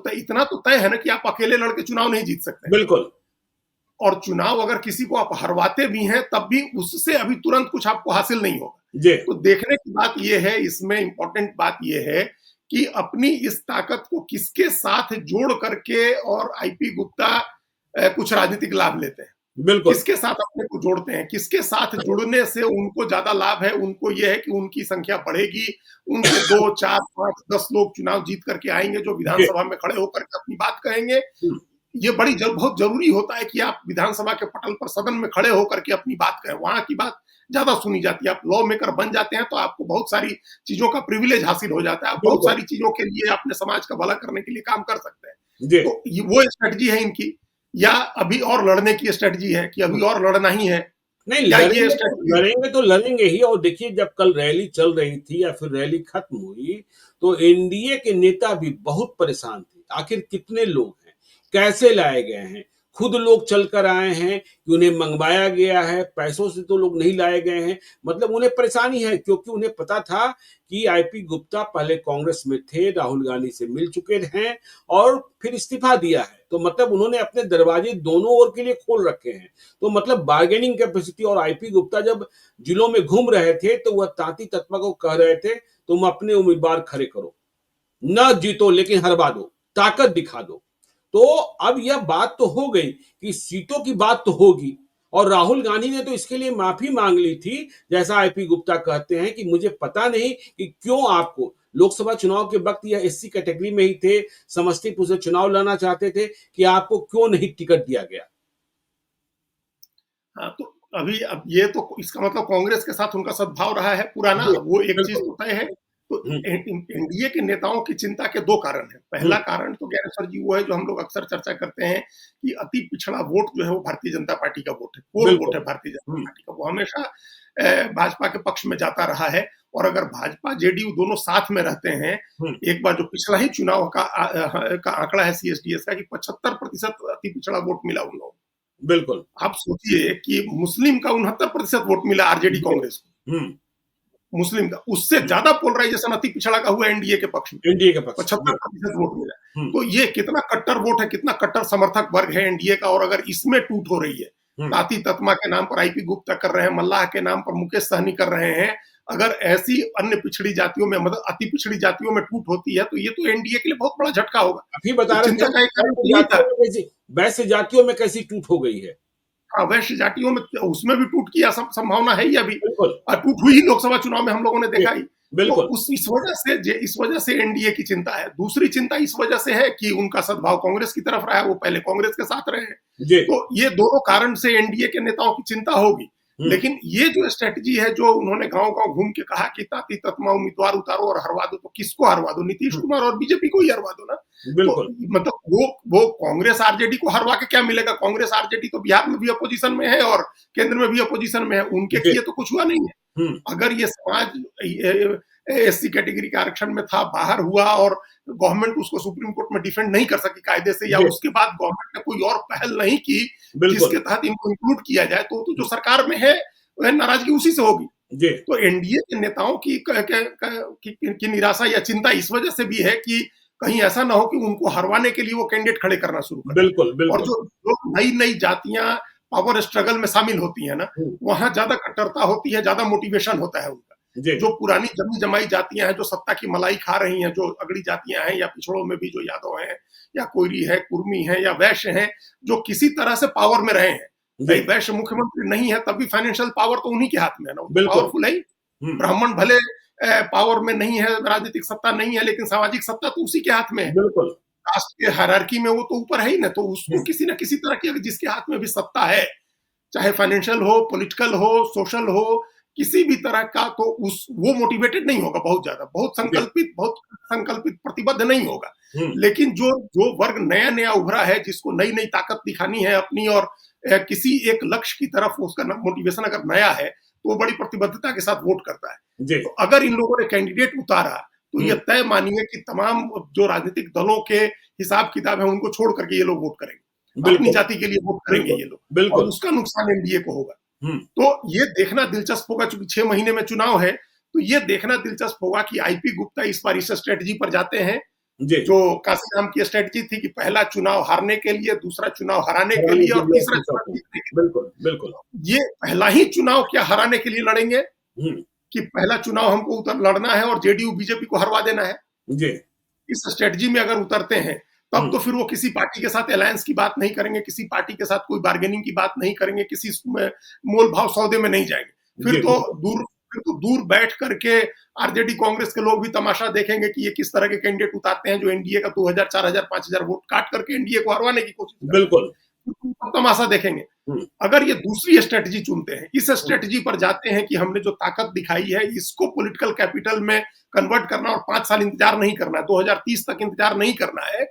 तय है ना कि आप अकेले लड़के चुनाव नहीं जीत सकते। बिल्कुल। और चुनाव अगर किसी को आप हरवाते भी हैं तब भी उससे अभी तुरंत कुछ आपको हासिल नहीं होगा। तो देखने की बात यह है, इसमें इंपॉर्टेंट बात यह है कि अपनी इस ताकत को किसके साथ जोड़ करके और आईपी गुप्ता कुछ राजनीतिक लाभ लेते हैं। बिल्कुल। किसके साथ अपने को जोड़ते हैं, किसके साथ जुड़ने से उनको ज्यादा लाभ है। उनको यह है कि उनकी संख्या बढ़ेगी, उनके 2, 4, 5, 10 लोग चुनाव जीत करके आएंगे जो विधानसभा में खड़े होकर के अपनी बात कहेंगे। ये बहुत जरूरी होता है कि आप विधानसभा के पटल पर, सदन में खड़े होकर के अपनी बात कहें, वहां की बात ज्यादा सुनी जाती है। आप लॉ मेकर बन जाते हैं तो आपको बहुत सारी चीजों का प्रिविलेज हासिल हो जाता है, आप बहुत सारी चीजों के लिए अपने समाज का भला करने के लिए काम कर सकते हैं। तो वो स्ट्रेटजी है इनकी, या अभी और लड़ने की स्ट्रेटजी है कि अभी और लड़ना ही है। नहीं, या ये लड़ेंगे तो स्ट्रेटजी? लड़ेंगे तो लड़ेंगे ही। और देखिए, जब कल रैली चल रही थी या फिर रैली खत्म हुई, तो एनडीए के नेता भी बहुत परेशान थे। आखिर कितने लोग हैं, कैसे लाए गए हैं, खुद लोग चल कर आए हैं कि उन्हें मंगवाया गया है, पैसों से तो लोग नहीं लाए गए हैं। मतलब उन्हें परेशानी है, क्योंकि उन्हें पता था कि आईपी गुप्ता पहले कांग्रेस में थे, राहुल गांधी से मिल चुके हैं और फिर इस्तीफा दिया है। तो मतलब उन्होंने अपने दरवाजे दोनों ओर के लिए खोल रखे हैं। तो मतलब बार्गेनिंग कैपेसिटी। और आईपी गुप्ता जब जिलों में घूम रहे थे, तो वह तांती तत्मा को कह रहे थे, तुम अपने उम्मीदवार खड़े करो, न जीतो लेकिन हरवा दो, ताकत दिखा दो। तो अब यह बात तो हो गई कि सीटों की बात तो होगी। और राहुल गांधी ने तो इसके लिए माफी मांग ली थी। जैसा आईपी गुप्ता कहते हैं कि मुझे पता नहीं कि क्यों आपको लोकसभा चुनाव के वक्त यह एससी कैटेगरी में ही थे, समस्तीपुर से चुनाव लड़ना चाहते थे, कि आपको क्यों नहीं टिकट दिया गया। हाँ, तो अभी अब ये तो इसका मतलब कांग्रेस के साथ उनका सद्भाव रहा है पुराना, जी, वो एक चीज बिल्कुल। तो तय है। तो हम्म, एनडीए के नेताओं की चिंता के दो कारण हैं। पहला हम्म, कारण तो ज्ञानेश्वर जी वो है जो हम लोग अक्सर चर्चा करते हैं कि अति पिछड़ा वोट जो है वो भारतीय जनता पार्टी का वोट है, कोर वोट बिल्कुल। है भारतीय जनता हम्म, पार्टी का। वो हमेशा भाजपा के पक्ष में जाता रहा है। और अगर भाजपा जेडीयू दोनों साथ में रहते हैं, हम्म, एक बार जो पिछला ही चुनाव का आंकड़ा है सीएसडीएस का कि 75% अति पिछड़ा वोट मिला उन लोगों को। बिल्कुल। आप सोचिए कि मुस्लिम का 69% वोट मिला आरजेडी जी, कांग्रेस को, हम्म, मुस्लिम का। उससे ज्यादा पोलराइजेशन अति पिछड़ा का हुआ एनडीए के पक्ष में, एनडीए के पक्ष में। 75% वोट मिला। हम्म, तो ये कितना कट्टर वोट है, कितना कट्टर समर्थक वर्ग है एनडीए का। और अगर इसमें टूट हो रही है, हम्म, ताती ततमा के नाम पर आईपी गुप्ता कर रहे हैं, मल्लाह के नाम पर मुकेश सहनी कर रहे हैं, अगर ऐसी अन्य पिछड़ी जातियों में, मतलब अति पिछड़ी जातियों में टूट होती है, तो ये तो एनडीए के लिए बहुत बड़ा झटका होगा। अभी बता तो रहे चिंता थे का एक कारण वैश्य यही था। जातियों में वैश्य जातियों में कैसी टूट हो गई है। हाँ, वैश्य जातियों में उसमें भी टूट की संभावना है ही अभी। बिल्कुल। और टूट हुई ही लोकसभा चुनाव में हम लोगों ने जी, देखा ही। तो बिल्कुल। उस इस वजह से एनडीए की चिंता है। दूसरी चिंता इस वजह से है कि उनका सद्भाव कांग्रेस की तरफ रहा है, वो पहले कांग्रेस के साथ रहे हैं। जी। तो ये दोनों कारण से एनडीए के नेताओं की चिंता होगी। हम्म, लेकिन ये जो स्ट्रेटजी है, जो उन्होंने गांव गांव घूम के कहा कि ताती ततमा उम्मीदवार उतारो और हरवा दो, तो किसको हरवा दो? नीतीश हम्म, कुमार और बीजेपी को ही हरवा दो ना। तो बिल्कुल। मतलब वो कांग्रेस आरजेडी को हरवा के क्या मिलेगा? कांग्रेस आरजेडी तो बिहार में भी अपोजिशन में है और केंद्र में भी अपोजिशन में है, उनके जी। किए तो कुछ हुआ नहीं है। हम्म, अगर ये समाज एससी कैटेगरी के आरक्षण में था, बाहर हुआ और गवर्नमेंट उसको सुप्रीम कोर्ट में डिफेंड नहीं कर सकी कायदे से, या जी, उसके बाद गवर्नमेंट ने कोई और पहल नहीं की बिल्कुल। जिसके तहत इनको इंक्लूड किया जाए, तो जो सरकार में है वह नाराजगी उसी से होगी। जी, तो एनडीए के नेताओं की निराशा या चिंता इस वजह से भी है कि कहीं ऐसा ना हो कि उनको हरवाने के लिए वो कैंडिडेट खड़े करना शुरू कर दें। बिल्कुल, और बिल्कुल। जो जो नई नई जातियां पावर स्ट्रगल में शामिल होती है ना, हम्म, वहां ज्यादा कट्टरता होती है, ज्यादा मोटिवेशन होता है उनका। जी, जो पुरानी जमी जमाई जातियां हैं, जो सत्ता की मलाई खा रही हैं, जो अगड़ी जातियां हैं, या पिछड़ों में भी जो यादव हैं, या कोयरी है, कुर्मी है, या वैश्य हैं, जो किसी तरह से पावर में रहे हैं। जी, भाई वैश्य मुख्यमंत्री नहीं है, तब भी फाइनेंशियल पावर तो उन्हीं के हाथ में है ना, वो तो बिल्कुल। पावरफुल है ही। हम्म, ब्राह्मण भले पावर में नहीं है, राजनीतिक सत्ता नहीं है, लेकिन सामाजिक सत्ता तो उसी के हाथ में है। बिल्कुल। कास्ट के हायरार्की में वो तो ऊपर है ही ना। तो उसको हम्म, किसी ना किसी तरह की, जिसके हाथ में भी सत्ता है, चाहे फाइनेंशियल हो, पॉलिटिकल हो, सोशल हो, किसी भी तरह का, तो उस वो मोटिवेटेड नहीं होगा बहुत ज्यादा, जी, बहुत संकल्पित प्रतिबद्ध नहीं होगा। हम्म, लेकिन जो जो वर्ग नया नया उभरा है, जिसको नई नई ताकत दिखानी है अपनी, और किसी एक लक्ष्य की तरफ उसका मोटिवेशन अगर नया है, तो वो बड़ी प्रतिबद्धता के साथ वोट करता है। जी, तो अगर इन लोगों ने कैंडिडेट उतारा, तो ये हम्म, तय मानिए कि तमाम जो राजनीतिक दलों के हिसाब किताब है, उनको छोड़ करके ये लोग वोट करेंगे, अपनी बिल्कुल, जाति के लिए वोट करेंगे बिल्कुल, ये लोग। और बिल्कुल। उसका नुकसान एनडीए को होगा। हम्म, तो ये देखना दिलचस्प होगा, चूंकि 6 महीने में चुनाव है, तो ये देखना दिलचस्प होगा कि आईपी गुप्ता इस बार इस स्ट्रेटजी पर जाते हैं, जी। जो काशीराम की स्ट्रेटजी थी कि पहला चुनाव हारने के लिए, दूसरा चुनाव हराने के हराने लिए, के और लिए तीसरा तीसरा चुनाव चुनाव। जीतने के बिल्कुल, बिल्कुल। लिए। ये पहला ही चुनाव क्या हराने के लिए लड़ेंगे, हम्म, कि पहला चुनाव हमको लड़ना है और जेडीयू बीजेपी को हरवा देना है? जी, इस स्ट्रेटजी में अगर उतरते हैं, तब हम्म, तो फिर वो किसी पार्टी के साथ अलायंस की बात नहीं करेंगे, किसी पार्टी के साथ कोई बार्गेनिंग की बात नहीं करेंगे, किसी मोल भाव सौदे में नहीं जाएंगे। जी, फिर तो दूर बैठ करके आरजेडी कांग्रेस के लोग भी तमाशा देखेंगे कि ये किस तरह के कैंडिडेट उतारते हैं, जो एनडीए का 2000, 4000, 5000 वोट काट करके एनडीए को हरवाने की कोशिश करते बिल्कुल। हैं। तमाशा देखेंगे। अगर ये दूसरी स्ट्रेटजी चुनते हैं, इस स्ट्रेटजी पर जाते हैं कि हमने जो ताकत दिखाई है इसको पॉलिटिकल कैपिटल में कन्वर्ट करना और 5 साल इंतजार नहीं करना है, 2030 तक इंतजार नहीं करना है,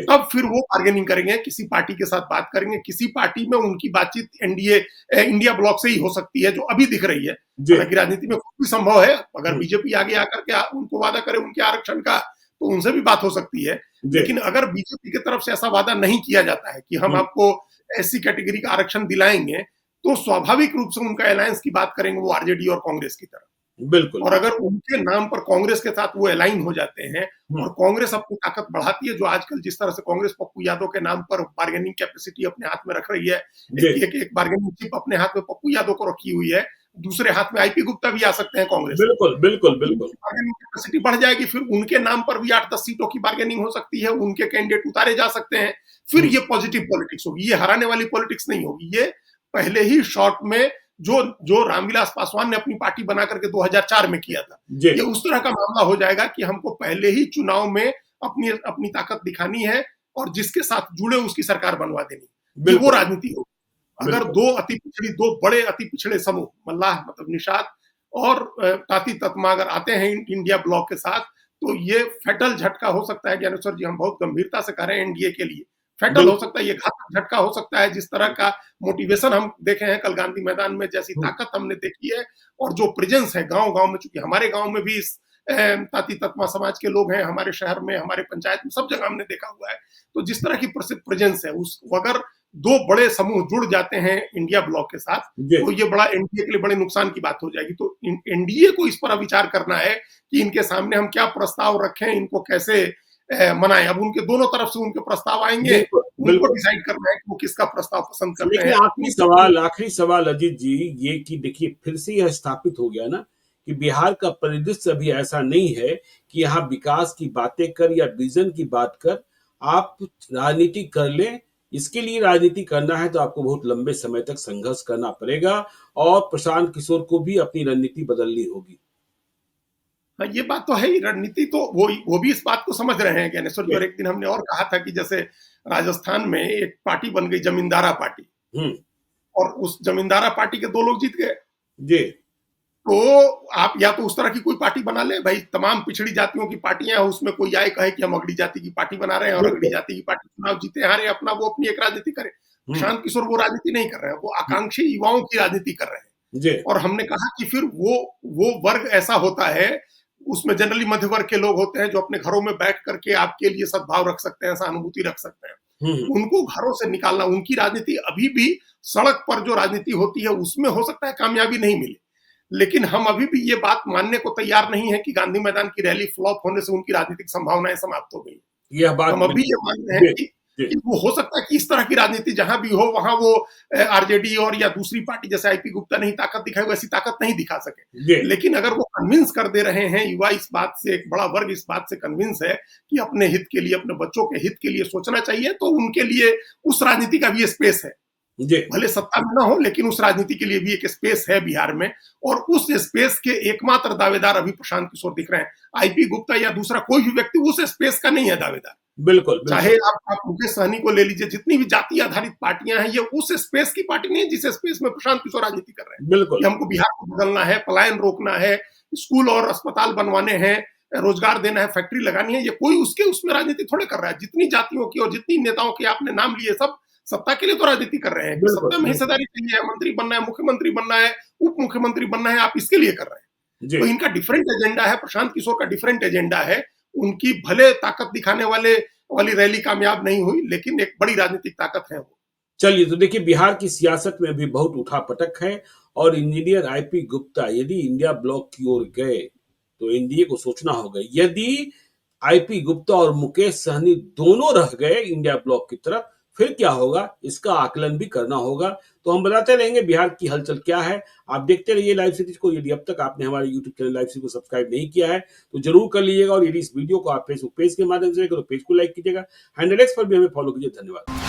तब फिर वो बार्गेनिंग करेंगे, किसी पार्टी के साथ बात करेंगे। किसी पार्टी में उनकी बातचीत इंडिया ब्लॉक से ही हो सकती है, जो अभी दिख रही है। हालांकि राजनीति में कुछ भी संभव है, अगर बीजेपी आगे आकर के उनको वादा करे उनके आरक्षण का, तो उनसे भी बात हो सकती है। लेकिन अगर बीजेपी की तरफ से ऐसा वादा नहीं किया जाता है कि हम आपको ऐसी कैटेगरी का आरक्षण दिलाएंगे, तो स्वाभाविक रूप से उनका अलायंस की बात करेंगे वो आरजेडी और कांग्रेस की तरफ। बिल्कुल। और अगर उनके नाम पर कांग्रेस के साथ वो अलाइन हो जाते हैं और कांग्रेस अपनी ताकत बढ़ाती है, जो आजकल जिस तरह से कांग्रेस पप्पू यादव के नाम पर बार्गेनिंग कैपेसिटी अपने हाथ में रख रही है, एक बार्गेनिंग चिप अपने हाथ में पप्पू यादव को रखी हुई है, दूसरे हाथ में आईपी गुप्ता भी आ सकते हैं कांग्रेस। बिल्कुल बिल्कुल बिल्कुल। बार्गेनिंग कैपेसिटी बढ़ जाएगी, फिर उनके नाम पर भी 8-10 सीटों की बार्गेनिंग हो सकती है, उनके कैंडिडेट उतारे जा सकते हैं। फिर ये पॉजिटिव पॉलिटिक्स होगी, ये हराने वाली पॉलिटिक्स नहीं होगी। ये पहले ही शॉर्ट में जो रामविलास पासवान ने अपनी पार्टी बना करके 2004 में किया था, ये उस तरह का मामला हो जाएगा कि हमको पहले ही चुनाव में अपनी ताकत दिखानी है और जिसके साथ जुड़े उसकी सरकार बनवा देनी, वो राजनीति होगी। अगर दो बड़े अति पिछड़े समूह, मल्लाह मतलब निषाद और ताती ततमा अगर आते हैं इंडिया ब्लॉक के साथ, तो ये फैटल झटका हो सकता है। ज्ञानेश्वर जी, हम बहुत गंभीरता से कह रहे हैं एनडीए के लिए फैटल हो सकता है, ये घातक झटका हो सकता है। जिस तरह का मोटिवेशन हम देखे हैं कल गांधी मैदान में, जैसी ताकत हमने देखी है और जो प्रेजेंस है गांव गांव में, चूंकि हमारे गांव में भी इस ताती ततमा समाज के लोग हैं, हमारे शहर में, हमारे पंचायत में, सब जगह हमने देखा हुआ है। तो जिस तरह की प्रेजेंस है, उस अगर दो बड़े समूह जुड़ जाते हैं इंडिया ब्लॉक के साथ, तो ये बड़ा एनडीए के लिए बड़े नुकसान की बात हो जाएगी। तो एनडीए को इस पर विचार करना है कि इनके सामने हम क्या प्रस्ताव रखें, इनको कैसे मनाएं। अब उनके दोनों तरफ से उनके प्रस्ताव आएंगे, उनको डिसाइड करना है कि वो किसका प्रस्ताव पसंद करते हैं। आखिरी सवाल अजीत जी, ये कि देखिए फिर से यह स्थापित हो गया ना कि बिहार का परिदृश्य अभी ऐसा नहीं है कि यहाँ विकास की बातें कर या विजन की बात कर आप राजनीति कर लें। इसके लिए राजनीति करना है तो आपको बहुत लंबे समय तक संघर्ष करना पड़ेगा और प्रशांत किशोर को भी अपनी रणनीति बदलनी होगी। हाँ, ये बात तो है ही। रणनीति तो वो भी इस बात को समझ रहे हैं ज्ञानेश्वर जी। और एक दिन हमने और कहा था कि जैसे राजस्थान में एक पार्टी बन गई जमींदारा पार्टी, और उस जमींदारा पार्टी के 2 लोग जीत गए जी। तो आप या तो उस तरह की कोई पार्टी बना ले भाई, तमाम पिछड़ी जातियों की पार्टियां हैं, उसमें कोई आए कहे कि हम अगड़ी जाति की पार्टी बना रहे हैं और अगड़ी जाति की पार्टी चुनाव जीते हारे अपना वो अपनी एक राजनीति करे। प्रशांत किशोर वो राजनीति नहीं कर रहे हैं, वो आकांक्षी युवाओं की राजनीति कर रहे हैं। और हमने कहा कि फिर वो वर्ग ऐसा होता है, उसमें जनरली मध्य वर्ग के लोग होते हैं जो अपने घरों में बैठ करके आपके लिए सद्भाव रख सकते हैं, सहानुभूति रख सकते हैं। उनको घरों से निकालना, उनकी राजनीति अभी भी सड़क पर जो राजनीति होती है उसमें हो सकता है कामयाबी नहीं मिले, लेकिन हम अभी भी ये बात मानने को तैयार नहीं है कि गांधी मैदान की रैली फ्लॉप होने से उनकी राजनीतिक संभावनाएं समाप्त हो गई। यह बात हम अभी ये मान रहे हैं कि वो हो सकता है कि इस तरह की राजनीति जहां भी हो वहां वो आरजेडी और या दूसरी पार्टी जैसे आईपी गुप्ता नहीं ताकत दिखाई, वैसी ताकत नहीं दिखा सके। लेकिन अगर वो कन्विंस कर दे रहे हैं युवा, इस बात से एक बड़ा वर्ग इस बात से कन्विंस है कि अपने हित के लिए, अपने बच्चों के हित के लिए सोचना चाहिए, तो उनके लिए उस राजनीति का भी स्पेस है। भले सत्ता में ना हो, लेकिन उस राजनीति के लिए भी एक स्पेस है बिहार में, और उस स्पेस के एकमात्र दावेदार अभी प्रशांत किशोर दिख रहे हैं। आईपी गुप्ता या दूसरा कोई भी व्यक्ति उस स्पेस का नहीं है दावेदार। बिल्कुल। चाहे आप मुकेश सहनी को ले लीजिए, जितनी भी जाति आधारित पार्टियां हैं, ये उस स्पेस की पार्टी नहीं है जिस स्पेस में प्रशांत किशोर राजनीति कर रहे हैं। बिल्कुल। हमको बिहार को बदलना है, पलायन रोकना है, स्कूल और अस्पताल बनवाने हैं, रोजगार देना है, फैक्ट्री लगानी है। ये कोई उसमें राजनीति थोड़े कर रहा है। जितनी जातियों की और जितनी नेताओं की आपने नाम लिए, सब सत्ता के लिए तो राजनीति कर रहे हैं। सत्ता में हिस्सेदारी चाहिए, मंत्री बनना है, मुख्यमंत्री बनना है, उप मुख्यमंत्री बनना है, आप इसके लिए कर रहे हैं। तो इनका डिफरेंट एजेंडा है, प्रशांत किशोर का डिफरेंट एजेंडा है। उनकी भले ताकत दिखाने वाली रैली कामयाब नहीं हुई, लेकिन एक बड़ी राजनीतिक ताकत है वो। चलिए, तो देखिए बिहार की सियासत में भी बहुत उठापटक है और इंजीनियर आईपी गुप्ता यदि इंडिया ब्लॉक की ओर गए तो एनडीए को सोचना होगा। यदि आईपी गुप्ता और मुकेश सहनी दोनों रह गए इंडिया ब्लॉक की तरफ, फिर क्या होगा, इसका आकलन भी करना होगा। तो हम बताते रहेंगे बिहार की हलचल क्या है। आप देखते रहिए लाइव सिटीज को। यदि अब तक आपने हमारे यूट्यूब चैनल लाइव सिटीज को सब्सक्राइब नहीं किया है तो जरूर कर लीजिएगा, और यदि इस वीडियो को आप फेसबुक पेज के माध्यम से तो पेज को लाइक कीजिएगा। हैंडल एक्स पर भी हमें फॉलो कीजिए। धन्यवाद।